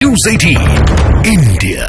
News 18 India.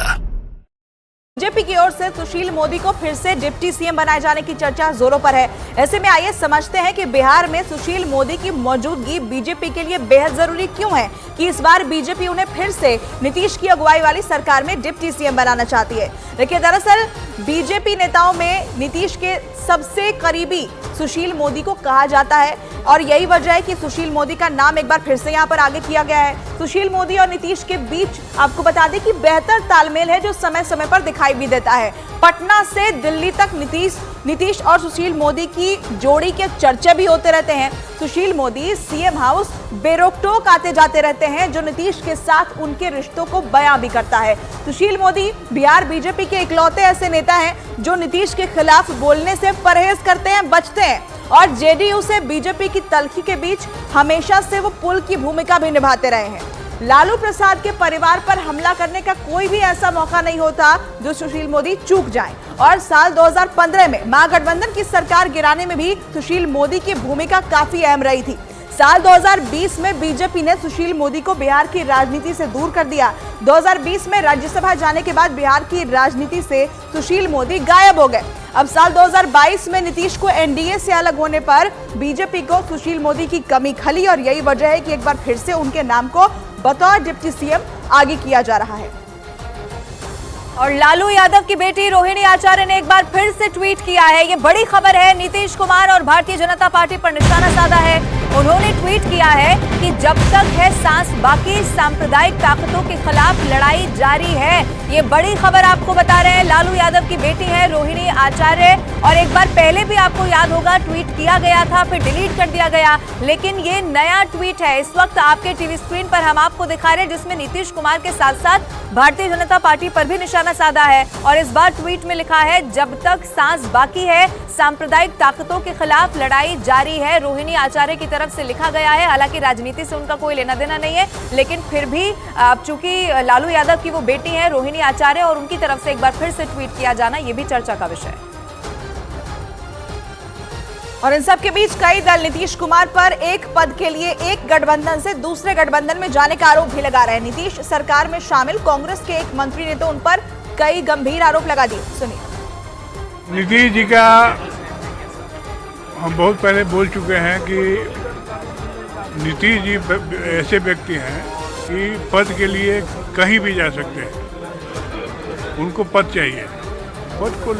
BJP की ओर से सुशील मोदी को फिर से डिप्टी सीएम बनाए जाने की चर्चा जोरों पर है। ऐसे में आइए समझते हैं कि बिहार में सुशील मोदी की मौजूदगी बीजेपी के लिए बेहद जरूरी क्यों है कि इस बार बीजेपी उन्हें फिर से नीतीश की अगुवाई वाली सरकार में डिप्टी सीएम बनाना चाहती है। देखिए, दरअसल बीजेपी नेताओं में नीतीश के सबसे करीबी सुशील मोदी को कहा जाता है और यही वजह है कि सुशील मोदी का नाम एक बार फिर से यहां पर आगे किया गया है। सुशील मोदी और नीतीश के बीच आपको बता दें कि बेहतर तालमेल है जो समय समय पर दिखाई भी देता है। पटना से दिल्ली तक नीतीश और सुशील मोदी की जोड़ी के चर्चे भी होते रहते हैं। सुशील मोदी सीएम हाउस बेरोक-टोक आते जाते रहते हैं, जो नीतीश के साथ उनके रिश्तों को बयां भी करता है। सुशील मोदी बिहार बीजेपी के इकलौते ऐसे नेता हैं जो नीतीश के खिलाफ बोलने से परहेज करते हैं, बचते हैं और जेडीयू से बीजेपी की तल्खी के बीच हमेशा से वो पुल की भूमिका भी निभाते रहे हैं। लालू प्रसाद के परिवार पर हमला करने का कोई भी ऐसा मौका नहीं होता जो सुशील मोदी चूक जाएं और साल 2015 में महागठबंधन की सरकार गिराने में भी सुशील मोदी की भूमिका काफी अहम रही थी। साल 2020 में बीजेपी ने सुशील मोदी को बिहार की राजनीति से दूर कर दिया। 2020 में राज्यसभा जाने के बाद बिहार की राजनीति से सुशील मोदी गायब हो गए। अब साल 2022 में नीतीश को एनडीए से अलग होने पर बीजेपी को सुशील मोदी की कमी खली और यही वजह है कि एक बार फिर से उनके नाम को बतौर डिप्टी सीएम आगे किया जा रहा है। और लालू यादव की बेटी रोहिणी आचार्य ने एक बार फिर से ट्वीट किया है। ये बड़ी खबर है, नीतीश कुमार और भारतीय जनता पार्टी पर निशाना साधा है। उन्होंने ट्वीट किया है कि जब तक है सांस बाकी सांप्रदायिक ताकतों के खिलाफ लड़ाई जारी है। ये बड़ी खबर आपको बता रहे हैं। लालू यादव की बेटी है रोहिणी आचार्य और एक बार पहले भी आपको याद होगा ट्वीट किया गया था, फिर डिलीट कर दिया गया, लेकिन ये नया ट्वीट है। इस वक्त आपके टीवी स्क्रीन पर हम आपको दिखा रहे हैं जिसमें नीतीश कुमार के साथ साथ भारतीय जनता पार्टी पर भी निशाना साधा है और इस बार ट्वीट में लिखा है, जब तक सांस बाकी है सांप्रदायिक ताकतों के खिलाफ लड़ाई जारी है। रोहिणी आचार्य की तरफ से लिखा गया है। हालांकि राजनीति से उनका कोई लेना देना नहीं है, लेकिन फिर भी अब चूंकि लालू यादव की वो बेटी है रोहिणी आचार्य और उनकी तरफ से एक बार फिर से ट्वीट किया जाना ये भी चर्चा का विषय है। और इन सब के बीच कई दल नीतीश कुमार पर एक पद के लिए एक गठबंधन से दूसरे गठबंधन में जाने का आरोप भी लगा रहे हैं। नीतीश सरकार में शामिल कांग्रेस के एक मंत्री ने तो उन पर कई गंभीर आरोप लगा दिए। सुनिए। नीतीश जी का हम बहुत पहले बोल चुके हैं कि नीतीश जी ऐसे व्यक्ति हैं कि पद के लिए कहीं भी जा सकते हैं, उनको पद चाहिए, पद को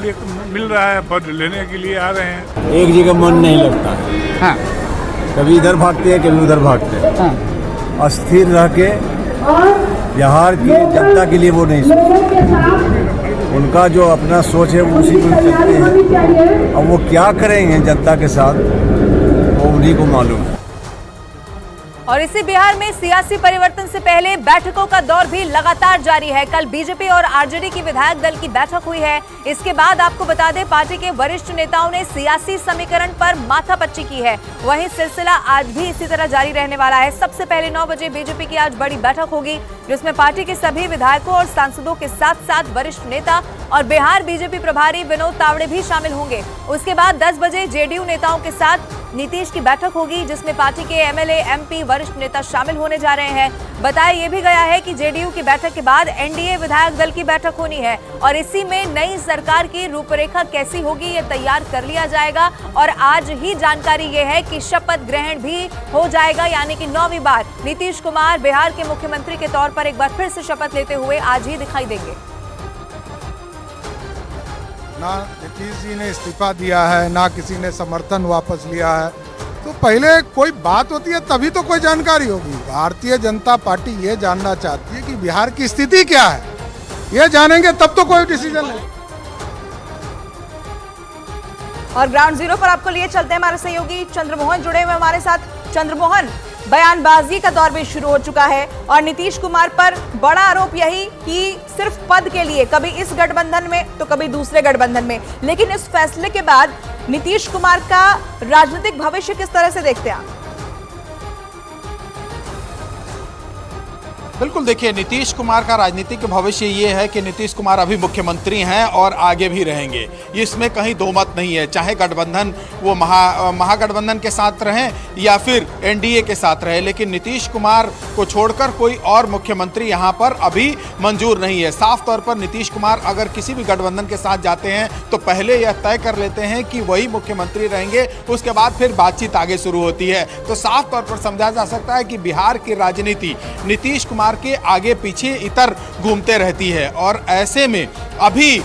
मिल रहा है, पद लेने के लिए आ रहे हैं। एक जगह मन नहीं लगता है। हाँ। कभी इधर भागते हैं कभी उधर भागते हैं। हाँ। अस्थिर रह के बिहार की जनता के लिए वो नहीं सोचते। उनका जो अपना सोच है वो उसी पर चलते हैं। अब वो क्या करेंगे जनता के साथ वो उन्हीं को मालूम है। और इसी बिहार में सियासी परिवर्तन से पहले बैठकों का दौर भी लगातार जारी है। कल बीजेपी और आरजेडी की विधायक दल की बैठक हुई है। इसके बाद आपको बता दें पार्टी के वरिष्ठ नेताओं ने सियासी समीकरण पर माथापच्ची की है। वहीं सिलसिला आज भी इसी तरह जारी रहने वाला है। सबसे पहले 9 बजे बीजेपी की आज बड़ी बैठक होगी जिसमें पार्टी के सभी विधायकों और सांसदों के साथ साथ वरिष्ठ नेता और बिहार बीजेपी प्रभारी विनोद तावड़े भी शामिल होंगे। उसके बाद 10 बजे जेडीयू नेताओं के साथ नीतीश की बैठक होगी जिसमें पार्टी के एमएलए एमपी वरिष्ठ नेता शामिल होने जा रहे हैं। बताया यह भी गया है कि जेडीयू की बैठक के बाद एनडीए विधायक दल की बैठक होनी है और इसी में नई सरकार की रूपरेखा कैसी होगी ये तैयार कर लिया जाएगा। और आज ही जानकारी ये है कि शपथ ग्रहण भी हो जाएगा, यानी कि 9वीं बार नीतीश कुमार बिहार के मुख्यमंत्री के तौर पर एक बार फिर से शपथ लेते हुए आज ही दिखाई देंगे। ना नीतीश जी ने इस्तीफा दिया है, ना किसी ने समर्थन वापस लिया है, तो पहले कोई बात होती है तभी तो कोई जानकारी होगी। भारतीय जनता पार्टी ये जानना चाहती है कि बिहार की स्थिति क्या है, ये जानेंगे तब तो कोई डिसीजन ले। और ग्राउंड जीरो पर आपको लिए चलते हैं, हमारे सहयोगी चंद्रमोहन जुड़े हुए हमारे साथ। चंद्रमोहन, बयानबाजी का दौर भी शुरू हो चुका है और नीतीश कुमार पर बड़ा आरोप यही कि सिर्फ पद के लिए कभी इस गठबंधन में तो कभी दूसरे गठबंधन में, लेकिन इस फैसले के बाद नीतीश कुमार का राजनीतिक भविष्य किस तरह से देखते हैं आप? बिल्कुल, देखिए नीतीश कुमार का राजनीतिक भविष्य ये है कि नीतीश कुमार अभी मुख्यमंत्री हैं और आगे भी रहेंगे, इसमें कहीं दो मत नहीं है। चाहे गठबंधन वो महागठबंधन के साथ रहें या फिर एनडीए के साथ रहे, लेकिन नीतीश कुमार को छोड़कर कोई और मुख्यमंत्री यहाँ पर अभी मंजूर नहीं है। साफ तौर पर नीतीश कुमार अगर किसी भी गठबंधन के साथ जाते हैं तो पहले यह तय कर लेते हैं कि वही मुख्यमंत्री रहेंगे, उसके बाद फिर बातचीत आगे शुरू होती है। तो साफ तौर पर समझा जा सकता है कि बिहार की राजनीति नीतीश कुमार के आगे पीछे इतर घूमते रहती है और ऐसे में अभी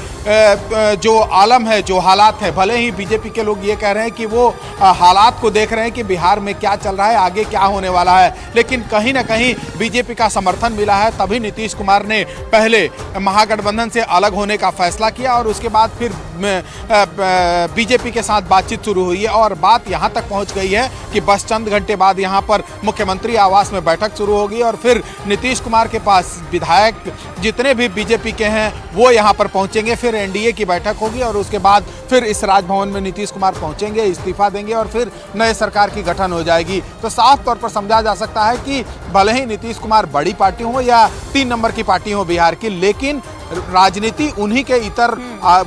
जो आलम है, जो हालात है, भले ही बीजेपी के लोग ये कह रहे हैं कि वो हालात को देख रहे हैं कि बिहार में क्या चल रहा है, आगे क्या होने वाला है, लेकिन कहीं ना कहीं बीजेपी का समर्थन मिला है। तभी नीतीश कुमार ने पहले महागठबंधन से अलग होने का फैसला किया और उसके बाद फिर बीजेपी के साथ बातचीत शुरू हुई है और बात यहाँ तक पहुँच गई है कि बस चंद घंटे बाद यहाँ पर मुख्यमंत्री आवास में बैठक शुरू होगी और फिर नीतीश कुमार के पास विधायक जितने भी बीजेपी के हैं वो यहाँ पर पहुँचेंगे, फिर एनडीए की बैठक होगी और उसके बाद फिर इस राजभवन में नीतीश कुमार पहुंचेंगे, इस्तीफा देंगे और फिर नए सरकार की गठन हो जाएगी। तो साफ तौर पर समझा जा सकता है कि भले ही नीतीश कुमार बड़ी पार्टी हो या 3 नंबर की पार्टी हो बिहार की, लेकिन राजनीति उन्हीं के इतर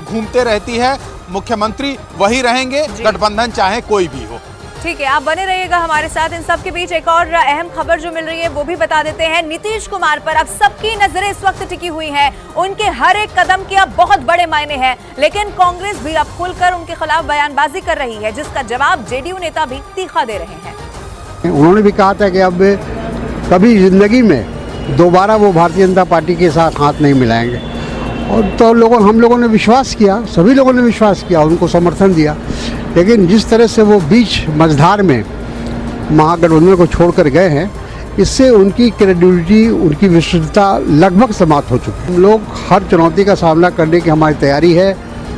घूमते रहती है। मुख्यमंत्री वही रहेंगे, गठबंधन चाहे कोई भी हो। ठीक है, आप बने रहिएगा हमारे साथ। इन सब के बीच एक और अहम खबर जो मिल रही है वो भी बता देते हैं। नीतीश कुमार पर अब सबकी नजरें इस वक्त टिकी हुई हैं। उनके हर एक कदम के अब बहुत बड़े मायने हैं, लेकिन कांग्रेस भी अब खुलकर उनके खिलाफ बयानबाजी कर रही है, जिसका जवाब जेडीयू नेता भी तीखा दे रहे हैं। उन्होंने भी कहा था कि अब कभी जिंदगी में दोबारा वो भारतीय जनता पार्टी के साथ हाथ नहीं मिलाएंगे और तो हम लोगों ने विश्वास किया, सभी लोगों ने विश्वास किया, उनको समर्थन दिया। लेकिन जिस तरह से वो बीच मझधार में महागठबंधन को छोड़कर गए हैं, इससे उनकी क्रेडिबिलिटी, उनकी विश्वसनीयता लगभग समाप्त हो चुकी है। हम लोग हर चुनौती का सामना करने की हमारी तैयारी है।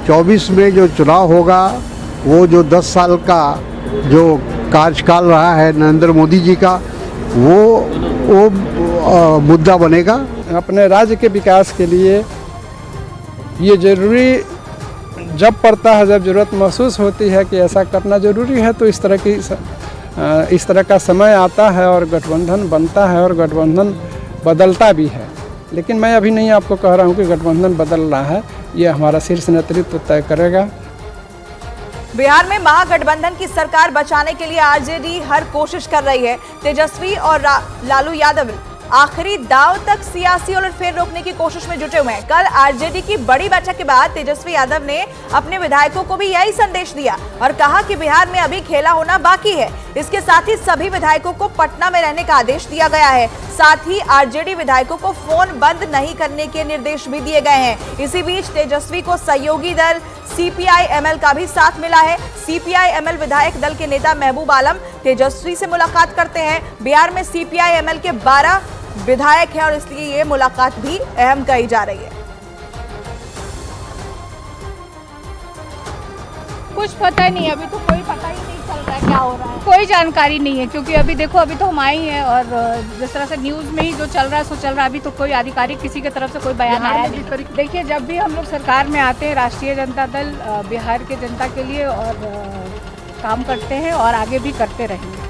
24 में जो चुनाव होगा वो जो 10 साल का जो कार्यकाल रहा है नरेंद्र मोदी जी का, वो मुद्दा बनेगा। अपने राज्य के विकास के लिए ये जरूरी जब पड़ता है, जब ज़रूरत महसूस होती है कि ऐसा करना ज़रूरी है, तो इस तरह का समय आता है और गठबंधन बनता है और गठबंधन बदलता भी है। लेकिन मैं अभी नहीं आपको कह रहा हूँ कि गठबंधन बदल रहा है, ये हमारा शीर्ष नेतृत्व तय करेगा। बिहार में महागठबंधन की सरकार बचाने के लिए आरजेडी हर कोशिश कर रही है। तेजस्वी और लालू यादव आखिरी दांव तक सियासी उलटफेर रोकने की कोशिश में जुटे हुए हैं। कल आरजेडी की बड़ी बैठक के बाद तेजस्वी यादव ने अपने विधायकों को भी यही संदेश दिया और कहा कि बिहार में अभी खेला होना बाकी है। इसके साथ ही सभी विधायकों को पटना में रहने का आदेश दिया गया है। साथ ही आरजेडी विधायकों को फोन बंद नहीं करने के निर्देश भी दिए गए हैं। इसी बीच तेजस्वी को सहयोगी दल सीपीआई-एमएल का भी साथ मिला है। सीपीआई-एमएल विधायक दल के नेता महबूब आलम तेजस्वी से मुलाकात करते हैं। बिहार में सीपीआई-एमएल के 12 विधायक हैं और इसलिए ये मुलाकात भी अहम कही जा रही है। कुछ पता नहीं, अभी तो कोई पता ही नहीं चल रहा है क्या हो रहा है, कोई जानकारी नहीं है, क्योंकि अभी देखो अभी तो हम आए हैं और जिस तरह से न्यूज़ में ही जो चल रहा है सो चल रहा है। अभी तो कोई आधिकारिक किसी की तरफ से कोई बयान आया नहीं। देखिए, जब भी हम लोग सरकार में आते हैं, राष्ट्रीय जनता दल बिहार के जनता के लिए और काम करते हैं और आगे भी करते रहेंगे।